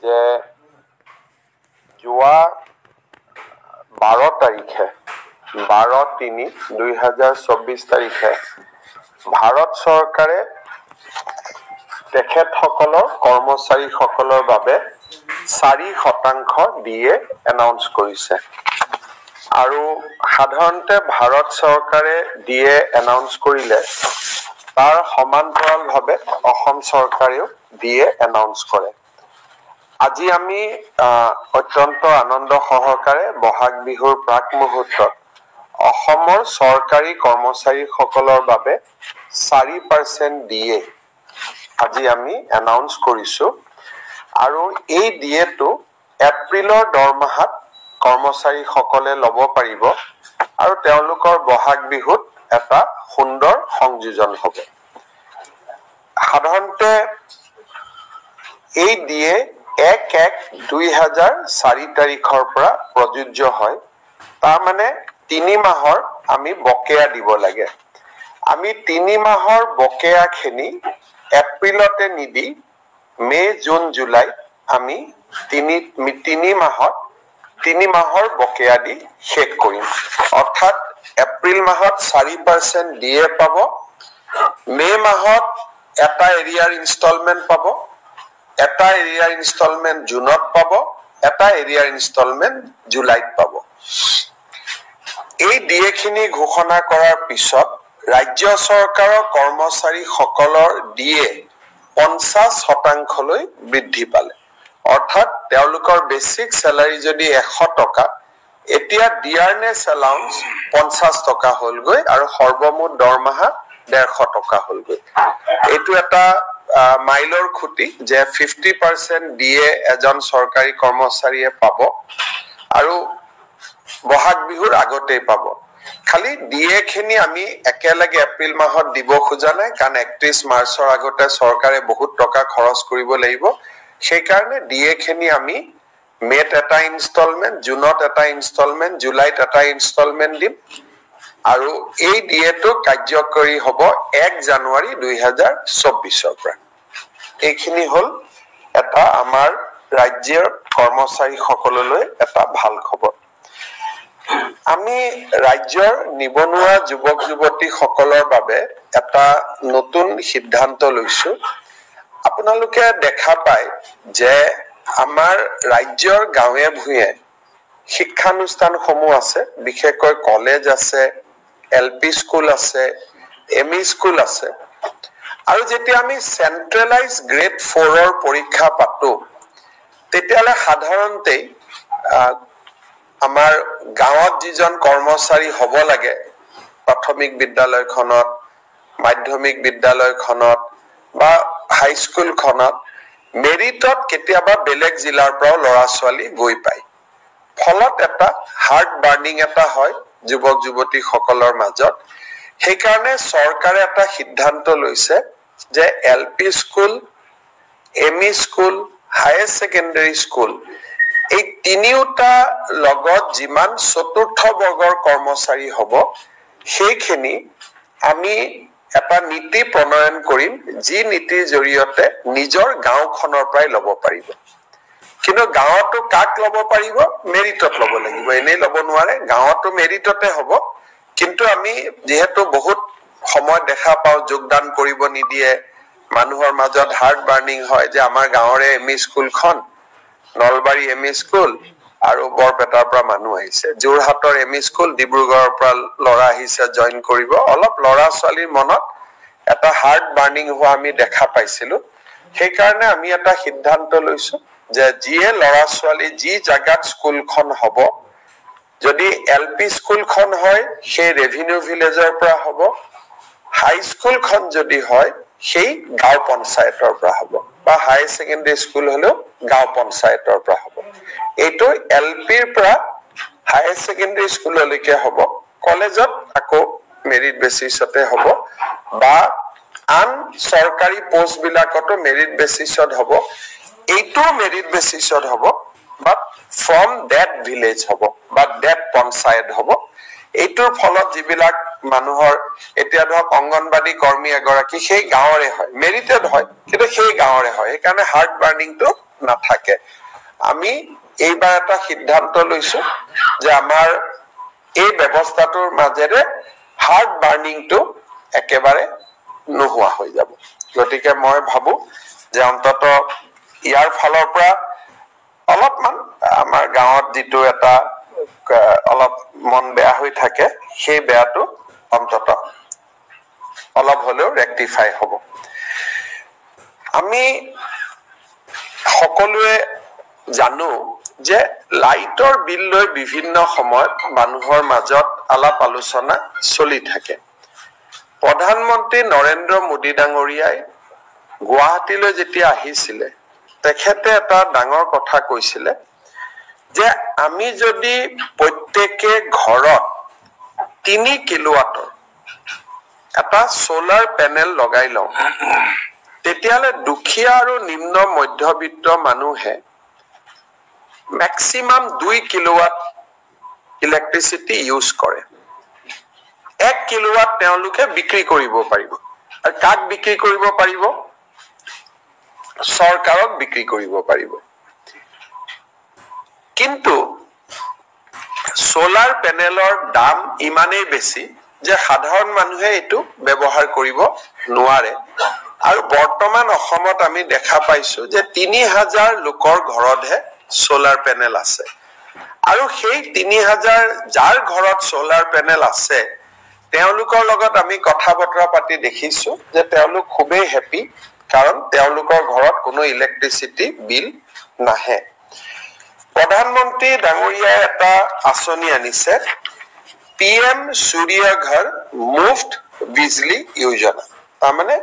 যে যোৱা 12 তাৰিখে 12/3/2024 তাৰিখে ভাৰত চৰকাৰে তেখেতসকলৰ কৰ্মচাৰীসকলৰ বাবে 4% দিয়ে এনাউন্স কৰিছে আৰু সাধাৰণতে ভাৰত চৰকাৰে দিয়ে এনাউন্স কৰিলে তাৰ সমান্তৰালভাৱে অসম চৰকাৰেও দিয়ে এনাউন্স কৰে আজি আমি অত্যন্ত আনন্দ সহকাৰে বহাগ বিহুৰ প্ৰাক মুহূৰ্তত অসমৰ চৰকাৰী কৰ্মচাৰীসকলৰ বাবে 4% দিয়ে আজি আমি এনাউন্স কৰিছো আৰু এই দিয়েটো এপ্ৰিলৰ দৰমহাত কৰ্মচাৰীসকলে ল'ব পাৰিব আৰু তেওঁলোকৰ বহাগ বিহুত এটা সুন্দৰ সংযোজন হ'ব সাধাৰণতে এই দিয়ে 1/1/2004 তাৰিখৰ পৰা প্ৰযোজ্য হয় তাৰ মানে 3 মাহৰ আমি বকেয়া দিব লাগে আমি 3 মাহৰ বকেয়াখিনি এপ্ৰিলতে নিদি মে জুন জুলাই আমি 3 মাহৰ বকেয়া দি শেষ কৰিম অৰ্থাৎ এপ্ৰিল মাহত 4% দিয়ে পাব মে মাহত এটা এৰিয়াৰ ইনষ্টলমেন্ট পাব এটা এৰিয়াৰ ইনষ্টলমেন্ট জুনত পাব এটা এৰিয়াৰ ইনষ্টলমেন্ট জুলাইত পাব এই দিয়েখিনি ঘোষণা কৰাৰ পিছত ৰাজ্য চৰকাৰৰ কৰ্মচাৰীসকলৰ দিয়ে 50% লৈ বৃদ্ধি পালে অৰ্থাৎ তেওঁলোকৰ বেসিক স্যালাৰি যদি 100 টকা এতিয়া ডিয়াৰনেস এলাউন্স 50 টকা হলগৈ আৰু সৰ্বমুঠ দৰমহা 150 টকা হলগৈ এটো এটা মাইলৰ খুটি যে 50% দিয়ে এজন চৰকাৰী কৰ্মচাৰীয়ে পাব আৰু বহাগ বিহুৰ আগতেই পাব খালি দিয়ে খিনি আমি একেলগে এপ্ৰিল মাহত দিব খোজা নাই কাৰণ 31 মাৰ্চৰ আগতে চৰকাৰে বহুত টকা খৰচ কৰিব লাগিব সেই কাৰণে দিয়ে খিনি আমি মেত এটা ইনষ্টলমেন্ট জুনত এটা ইনষ্টলমেন্ট জুলাইত এটা ইনষ্টলমেন্ট দিম আৰু এই দিয়েটো কাৰ্যকৰী হ'ব 1 জানুৱাৰী 2024 পৰা এইখিনি হল এটা আমাৰ ৰাজ্যৰ কৰ্মচাৰীসকললৈ এটা ভাল খবৰ আমি ৰাজ্যৰ নিবনুৱা যুৱক যুৱতী সকলৰ বাবে এটা নতুন সিদ্ধান্ত লৈছো আপোনালোকে দেখা পায় যে আমাৰ ৰাজ্যৰ গাঁৱে ভূঞে শিক্ষানুষ্ঠানসমূহ আছে বিশেষকৈ কলেজ আছে এলপি স্কুল আছে এমই স্কুল আছে আৰু যেতিয়া আমি সেন্ট্ৰেলাইজ গ্ৰেড 4 ৰ পৰীক্ষা পাতো তেতিয়ালে সাধাৰণতে আমাৰ গাঁৱত যিজন কৰ্মচাৰী হ'ব লাগে প্ৰাথমিক বিদ্যালয়খনত মাধ্যমিক বিদ্যালয়খনত বা হাই স্কুলখনত মেৰিটত কেতিয়াবা বেলেগ জিলাৰ পৰা লৰা ছোৱালী গৈ পায় ফলত এটা হাৰ্ট বাৰ্নিং এটা হয় যুৱক যুৱতী সকলৰ মাজত সেই কাৰণে চৰকাৰে এটা সিদ্ধান্ত লৈছে যে LP school ME school higher secondary school এই তিনিওটা লগত যিমান চতুৰ্থ বৰ্গৰ কৰ্মচাৰী হ'ব সেইখিনি আমি এটা নীতি প্ৰণয়ন কৰিম যি নীতিৰ জৰিয়তে নিজৰ গাঁওখনৰ পৰাই ল'ব পাৰিব কিন্তু গাঁৱতো কাক ল'ব পাৰিব মেৰিটত ল'ব লাগিব এনেই ল'ব নোৱাৰে গাঁৱতো মেৰিটতে হ'ব কিন্তু আমি যেহেতু বহুত সময় দেখা পাও যোগদান কৰিব নিদিয়ে মানুহৰ মাজত হাৰ্ট বাৰ্নিং হয় যে আমাৰ গাঁৱৰে এমই স্কুলখন নলবাৰী এমই স্কুল আৰু বৰপেটাৰ পৰা মানুহ আহিছে যোৰহাটৰ এমই স্কুল ডিব্ৰুগড়ৰ পৰা লৰা আহিছে জয়েন কৰিব অলপ লৰা ছোৱালীৰ মনত এটা হাৰ্ট বাৰ্নিং হোৱা আমি দেখা পাইছিলো সেই কাৰণে আমি এটা সিদ্ধান্ত লৈছো যে যিয়ে লৰা ছোৱালী যি জাগাত স্কুলখন হ'ব যদি এলপি স্কুলখন হয় সেই ৰেভিনিউ ভিলেজৰ পৰা হ'ব হাই স্কুলখন যদি হয় সেই গাঁও পঞ্চায়তৰ পৰা হ'ব বা হাই সেকেন্ডাৰী স্কুল হলেও গাঁও পঞ্চায়তৰ পৰা হ'ব এইটো এলপিৰ পৰা হাই সেকেন্ডাৰী স্কুললৈকে হ'ব কলেজত আকৌ মেৰিট বেচিছতে হ'ব বা আন সৰকাৰি পোষ্ট বিলাকতো মেৰিট বেচিছত হ'ব এইটো মেৰিট বেচিছত হ'ব বাট from that village হ'ব বা that পঞ্চায়ত হ'ব এইটোৰ ফলত যিবিলাক মানুহৰ এতিয়া ধৰক অংগনবাদী কৰ্মী এগৰাকী সেই গাঁৱৰে হয়, মেৰিটেড হয়, কিন্তু সেই গাঁৱৰে হয়, সেইকাৰণে হাৰ্ট বাৰ্ণিংটো নাথাকে। আমি এইবাৰ এটা সিদ্ধান্ত লৈছো যে আমাৰ এই ব্যৱস্থাটোৰ মাজেৰে হাৰ্ট বাৰ্ণিংটো একেবাৰে নোহোৱা হৈ যাব। গতিকে মই ভাবো যে অন্তত ইয়াৰ ফালৰ পৰা অলপমান আমাৰ গাঁৱত যিটো এটা অলপ মন বেয়া হৈ থাকে, সেই বেয়াটো অন্তত অলপ হলেও ৰেক্টিফাই হ'ব। আমি সকলোৱে জানো যে লাইটৰ বিল লৈ বিভিন্ন সময়ত মানুহৰ মাজত আলাপ আলোচনা চলি থাকে। প্ৰধানমন্ত্ৰী নৰেন্দ্ৰ মোদী ডাঙৰীয়াই গুৱাহাটীলৈ যেতিয়া আহিছিলে, তেখেতে এটা ডাঙৰ কথা কৈছিলে যে আমি যদি প্ৰত্যেকে ঘৰত 3 কিলোৱাটৰ এটা সোলাৰ পেনেল লগাই লওঁ, তেতিয়াহ'লে দুখীয়া আৰু নিম্ন মধ্যবিত্ত মানুহে মেক্সিমাম 2 কিলোৱাট ইলেক্ট্ৰিচিটি ইউজ কৰে। 1 কিলোৱাট তেওঁলোকে বিক্ৰী কৰিব পাৰিব। আৰু কাক বিক্ৰী কৰিব পাৰিব? চৰকাৰক বিক্ৰী কৰিব পাৰিব। কিন্তু সোলাৰ পেনেলৰ দাম ইমানেই বেছি যে সাধাৰণ মানুহে এইটো ব্যৱহাৰ কৰিব নোৱাৰে। আৰু বৰ্তমান অসমত আমি দেখা পাইছো যে 3000 লোকৰ ঘৰতহে সোলাৰ পেনেল আছে। আৰু সেই 3000 যাৰ ঘৰত সোলাৰ পেনেল আছে, তেওঁলোকৰ লগত আমি কথা বতৰা পাতি দেখিছো যে তেওঁলোক খুবেই হেপী, কাৰণ তেওঁলোকৰ ঘৰত কোনো ইলেক্ট্ৰিচিটি বিল নাহে। প্ৰধানমন্ত্ৰী ডাঙৰীয়াই এটা আঁচনি আনিছে, PM সূৰ্য ঘৰ মুফ্ত বিজলী যোজনা। তাৰমানে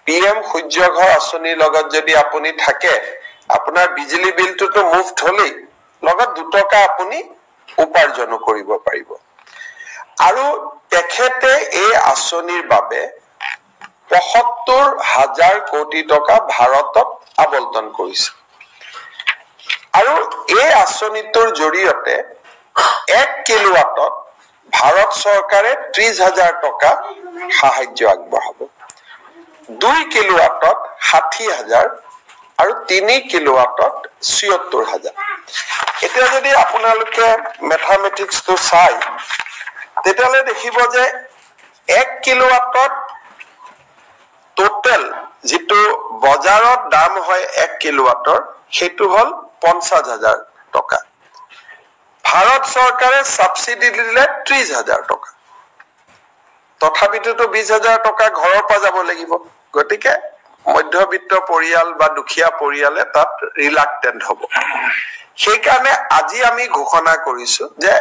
PM সূৰ্য ঘৰ আঁচনিৰ লগত যদি আপুনি থাকে, আপোনাৰ বিজলী বিলটোতো মুফ্ত হলেই, লগত 2 টকা আপুনি উপাৰ্জনো কৰিব পাৰিব। আৰু তেখেতে এই আঁচনিৰ বাবে ৭৫,০০০ কোটি টকা ভাৰতত আবণ্টন কৰিছে। আৰু এই আঁচনিটোৰ জৰিয়তে 1 কিলোৱাটত ভাৰত চৰকাৰে 30,000 টকা সাহায্য আগবঢ়াব, 2 কিলোৱাটত 60,000 আৰু 3 কিলোৱাটত ৭৪,000। এতিয়া যদি আপোনালোকে মেথামেটিক্সটো চাই, তেতিয়াহ'লে দেখিব যে 1 কিলোৱাটত টোটেল যিটো বজাৰত দাম হয় 1 কিলোৱাটৰ, সেইটো হল 50,000 টকা। ভাৰত চৰকাৰে সাবসিডি দিলে 30,000 টকা। তথাপিতো 20,000 টকা ঘৰৰ পৰা যাব লাগিব। গতিকে মধ্যবিত্ত পৰিয়াল বা দুখীয়া পৰিয়ালে তাত ৰিলাক্টেন্ট হ'ব। সেইকাৰণে আজি আমি ঘোষণা কৰিছো যে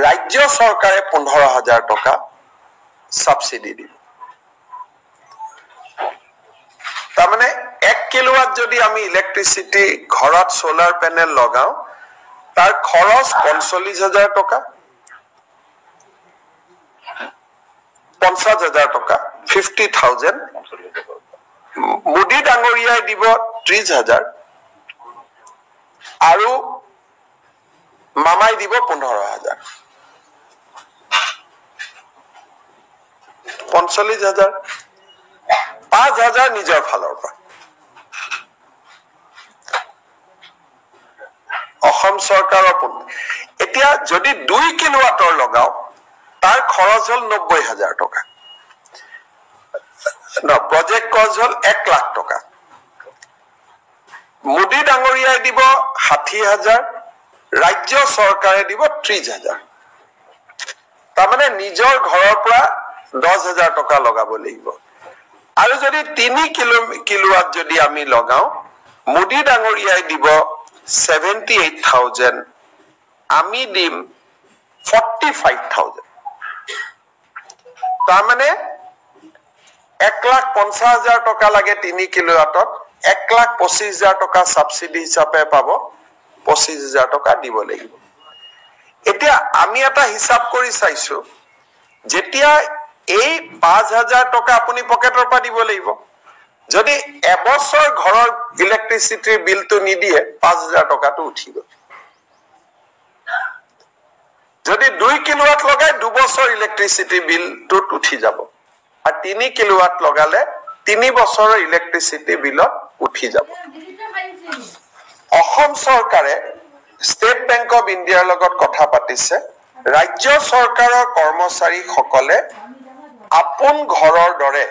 ৰাজ্য চৰকাৰে 15,000 টকা সাবসিডি দিব। তাৰমানে 1 কিলোৱাট যদি আমি ইলেক্ট্ৰিচিটি ঘৰত সোলাৰ পেনেল লগাও, তাৰ খৰচ 45,000 টকা, 50,000 টকা, 50,000। মোদী ডাঙৰীয়াই দিব 30,000 আৰু মামাই দিব 15,000, 45,000, 5,000 নিজৰ ফালৰ পৰা। অসম চৰকাৰৰ এতিয়া যদি 2 কিলোৱাটৰ লগাও, তাৰ খৰচ হল 90,000 টকা। প্ৰজেক্ট কষ্ট হল 1 লাখ টকা। মোদী ডাঙৰীয়াই দিব 60,000, ৰাজ্য চৰকাৰে দিব 30,000। তাৰমানে নিজৰ ঘৰৰ পৰা 10,000 টকা লগাব লাগিব। আৰু যদি 3 কিলোৱাট যদি আমি লগাও, মোদী ডাঙৰীয়াই দিব 78,000, আমি দিম 45,000। তাৰমানে 1,50,000 টকা লাগে 3 কিলোৱাটত, 1,25,000 টকা সাবসিডি হিচাপে পাব, 25,000 টকা দিব লাগিব। এতিয়া আমি এটা হিসাব কৰি চাইছো, যেতিয়া এই 5,000 টকা আপুনি পকেটৰ পৰা দিব লাগিব। যদি এবছৰ ঘৰৰ ইলেক্ট্ৰিচিটিৰ বিলটো নিদিয়ে, 5,000 টকাটো উঠি গল। যদি 2 কিলোৱাট লগাই 2 বছৰ ইলেক্ট্ৰিচিটি বিলটোত উঠি যাব আৰু 3 কিলোৱাট লগালে 3 বছৰৰ ইলেক্ট্ৰিচিটি বিলত উঠি যাব অসম চৰকাৰে ষ্টেট বেংক অফ ইণ্ডিয়াৰ লগত কথা পাতিছে ৰাজ্য চৰকাৰৰ কৰ্মচাৰীসকলে আপোন ঘৰৰ দৰে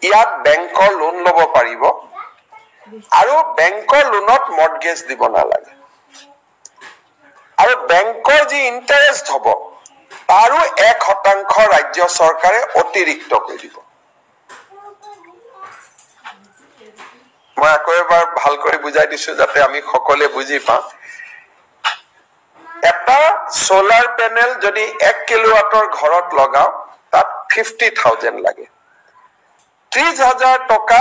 ইয়াত বেংকৰ লোন ল'ব পাৰিব আৰু বেংকৰ লোনত মৰ্টগেজ দিব নালাগে আৰু বেংকৰ যি ইন্টাৰেষ্ট হ'ব তাৰো 1% ৰাজ্য চৰকাৰে অতিৰিক্ত কৰি দিব মই আকৌ এবাৰ ভালকৈ বুজাই দিছো যাতে আমি সকলোৱে বুজি পাওঁ এটা সোলাৰ পেনেল যদি 1 কিলোৱাটৰ ঘৰত লগাও তাত 50,000 লাগে 30,000 টকা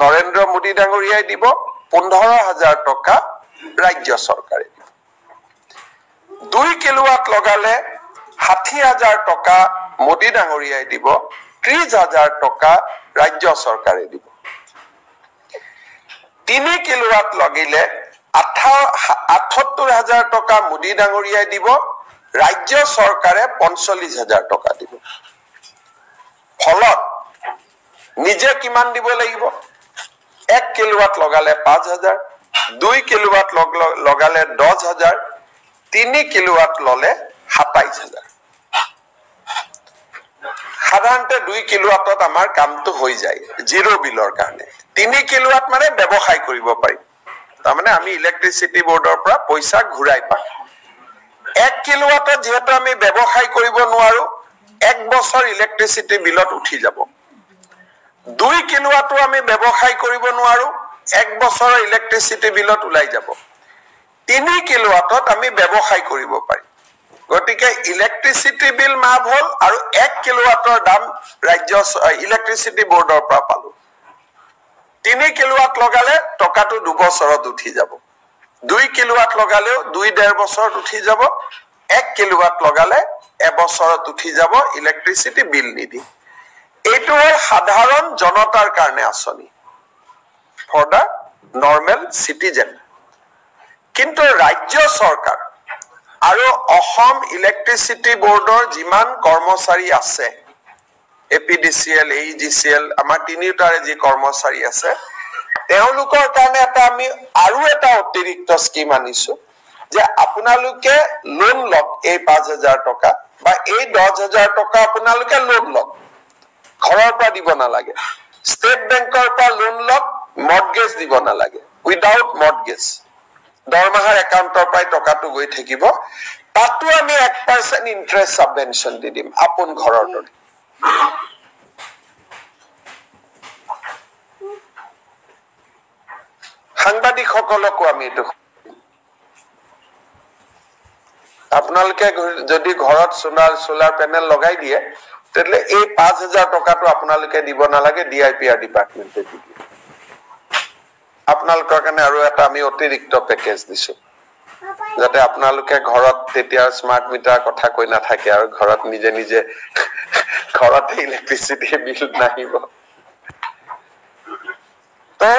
নৰেন্দ্ৰ মোদী ডাঙৰীয়াই দিব 15,000 টকা ৰাজ্য চৰকাৰে দিব 2 কিলোৱাট লগালে 60,000 টকা মোদী ডাঙৰীয়াই দিব 30,000 টকা ৰাজ্য চৰকাৰে দিব 3 কিলোৱাট লাগিলে 78,000 টকা মোদী ডাঙৰীয়াই দিব ৰাজ্য চৰকাৰে 45,000 টকা দিব ফলত নিজে কিমান দিব লাগিব 1 কিলোৱাট লগালে 5,000 2 কিলোৱাট লগালে 10,000 3 কিলোৱাট ললে 27,000 সাধাৰণতে 2 কিলোৱাটত আমাৰ কামটো হৈ যায় জিৰো বিলৰ কাৰণে 3 কিলোৱাট মানে ব্যৱসায় কৰিব পাৰি তাৰমানে আমি ইলেক্ট্ৰিচিটি বোৰ্ডৰ পৰা পইচা ঘূৰাই পাম 1 কিলোৱাটত যেহেতু আমি ব্যৱসায় কৰিব নোৱাৰো 1 বছৰ ইলেক্ট্ৰিচিটি বিলত উঠি যাব 2 কিলোৱাটো আমি ব্যৱসায় কৰিব নোৱাৰো 1 বছৰৰ ইলেক্ট্ৰিচিটি বিলত ওলাই যাব 3 কিলোৱাটত আমি ব্যৱসায় কৰিব পাৰি গতিকে ইলেক্ট্ৰিচিটি বিল মাফ হল আৰু 1 কিলোৱাটৰ দাম ৰাজ্য ইলেক্ট্ৰিচিটি বোৰ্ডৰ পৰা পালো 3 কিলোৱাট লগালে টকাটো 2 বছৰত উঠি যাব 2 কিলোৱাট লগালেও 2.5 বছৰত উঠি যাব 1 কিলোৱাট লগালে 1 বছৰত উঠি যাব ইলেক্ট্ৰিচিটি বিল নিদি এইটো হল সাধাৰণ জনতাৰ কাৰণে আঁচনি ফৰ দা নৰ্মেল সিটিজেন কিন্তু ৰাজ্য চৰকাৰ আৰু অসম ইলেক্ট্ৰিচিটি বোৰ্ডৰ যিমান কৰ্মচাৰী আছে এপিডিসিএল এইজিসিএল আমাৰ তিনিটাৰে যি কৰ্মচাৰী আছে তেওঁলোকৰ কাৰণে এটা আমি আৰু এটা অতিৰিক্ত স্কিম আনিছো যে আপোনালোকে লোন লওক এই 5,000 টকা বা এই 10,000 টকা আপোনালোকে লোন লওক ঘৰৰ পৰা দিব নালাগে ষ্টেট বেংকৰ পৰা লোন লওক মৰ্টগেজ দিব নালাগে উইদাউট মৰ্টগেজ দৰমহাৰ একাউণ্টৰ পৰা টকাটো গৈ থাকিব তাতো আমি 1% ইন্টাৰেষ্ট সাবভেনশন দি দিম আপোন ঘৰৰ দৰে সাংবাদিকসকলকো আমি এইটো আপোনালোকে যদি ঘৰত সোলাৰ পেনেল লগাই দিয়ে তেলে এই 5,000 টকাটো আপোনালোকে দিব নালাগে ডিআইপিআৰ ডিপাৰ্টমেন্টে দি দিয়ে আপোনালোকৰ কাৰণে আৰু এটা আমি অতিৰিক্ত পেকেজ দিছো যাতে আপোনালোকে ঘৰত তেতিয়া স্মাৰ্ট মিটাৰ কথা কৈ নাথাকে আৰু ঘৰত নিজে নিজে ঘৰত ইলেক্ট্ৰিচিটি বিল নাহিব তো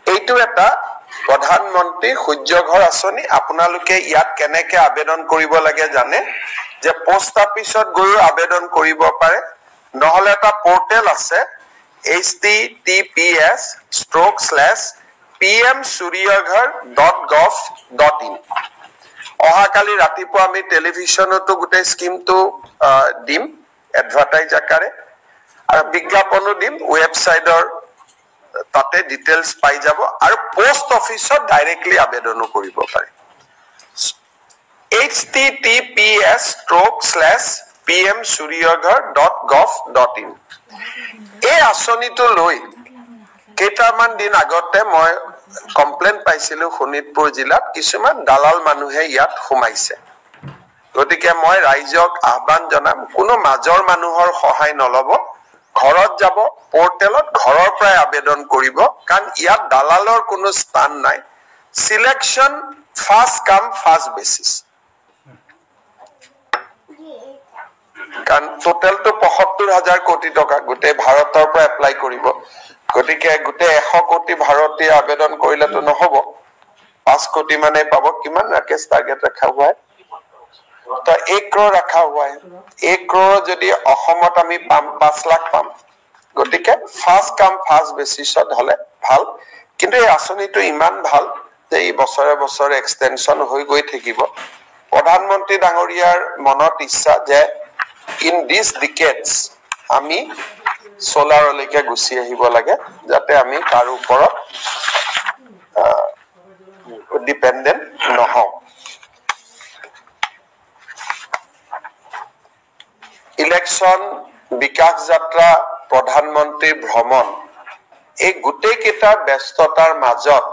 এইটো এটা প্ৰধানমন্ত্ৰী সূৰ্য ঘৰ আঁচনি আপোনালোকে ইয়াত কেনেকে আবেদন কৰিব লাগে জানে যে পোষ্ট অফিচত গৈ আবেদন কৰিব পাৰে নহলে এটা পোৰ্টেল আছে https:/pmsuryaghar.gov.in অহাকালি ৰাতিপুৱা আমি টেলিভিছনতো গোটেই স্কিমটো দিম এডভাৰটাইজ আকাৰে আৰু বিজ্ঞাপনো দিম ৱেবসাইটৰ তাতে ডিটেইলছ পাই যাব আৰু পোষ্ট অফিচত ডাইৰেক্টলি আবেদনো কৰিব পাৰে https:/pmsuryaghar.gov.in এই আঁচনিটো লৈ কেইটামান দিন আগতে মই কমপ্লেইন পাইছিলো শোণিতপুৰ জিলাত কিছুমান দালাল মানুহে ইয়াত সোমাইছে গতিকে মই ৰাইজক আহ্বান জনাম কোনো মাজৰ মানুহৰ সহায় নলব ঘৰত যাব পোৰ্টেলত ঘৰৰ পৰা আবেদন কৰিব কাৰণ ইয়াত দালালৰ কোনো স্থান নাই সিলেকশন ফাৰ্স্ট কাম ফাৰ্স্ট বেসিস কাৰণ টোটালটো ৭৫,০০০ কোটি টকা গোটেই ভাৰতৰ পৰা এপ্লাই কৰিব গতিকে গোটেই 100 কোটি ভাৰতীয় আবেদন কৰিলেতো নহব 5 কোটি মানে পাব কিমান ৰাকেশ টাৰ্গেট ৰাখা হয় तो 1 करोड़ रखा हुआ है 1 करोड़ যদি অসমত আমি পাম 5 লাখ পাম গতিকে ফার্স্ট কাম ফার্স্ট বেসিছত হলে ভাল কিন্তু এই আঁচনিটো ইমান ভাল যে এই বছৰে বছৰে এক্সটেনশন হৈ গৈ থাকিব প্ৰধানমন্ত্ৰী ডাঙৰীয়াৰ মনত ইচ্ছা যে ইন দিস ডিকেডস আমি সোলাৰলৈকে গুছি আহিব লাগে যাতে আমি তাৰ ওপৰত ডিপেন্ডেন্ট নহওঁ ইলেকশন বিকাশ যাত্ৰা প্ৰধানমন্ত্ৰীৰ ভ্ৰমণ এই গোটেই কেইটা ব্যস্ততাৰ মাজত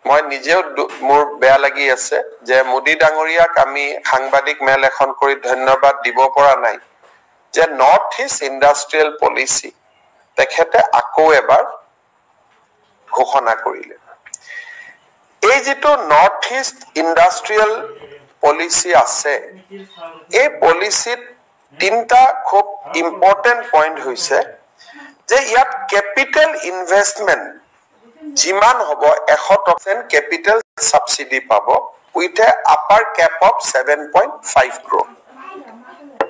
মই নিজেও মোৰ বেয়া লাগি আছে যে মোদী ডাঙৰীয়াক আমি সাংবাদিক মেল এখন কৰি ধন্যবাদ দিব পৰা নাই যে নৰ্থ ইষ্ট ইণ্ডাষ্ট্ৰিয়েল পলিচি তেখেতে আকৌ এবাৰ ঘোষণা কৰিলে এই যেটো নৰ্থ ইষ্ট ইণ্ডাষ্ট্ৰিয়েল পলিচি আছে এই পলিচিত তিনটা খুব ইম্পৰ্টেন্ট পইণ্ট হৈছে যে ইয়াত ক্যাপিটাল ইনভেষ্টমেন্ট যিমান হ'ব 100% ক্যাপিটাল সাবসিডি পাব with a upper cap of 7.5 crore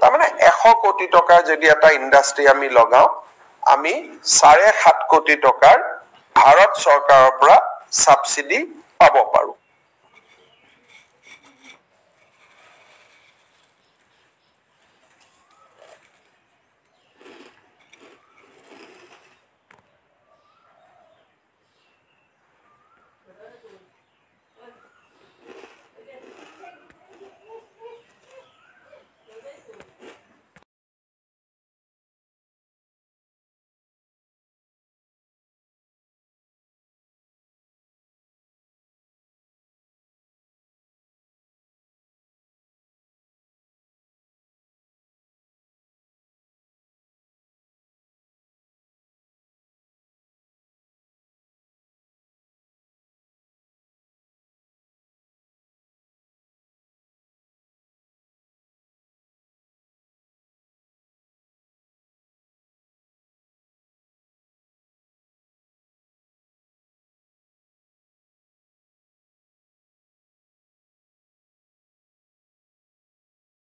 তাৰমানে 100 কোটি টকাৰ যদি এটা ইণ্ডাষ্ট্ৰি আমি লগাও আমি 7.5 কোটি টকাৰ ভাৰত চৰকাৰৰ পৰা সাবসিডি পাব পাৰো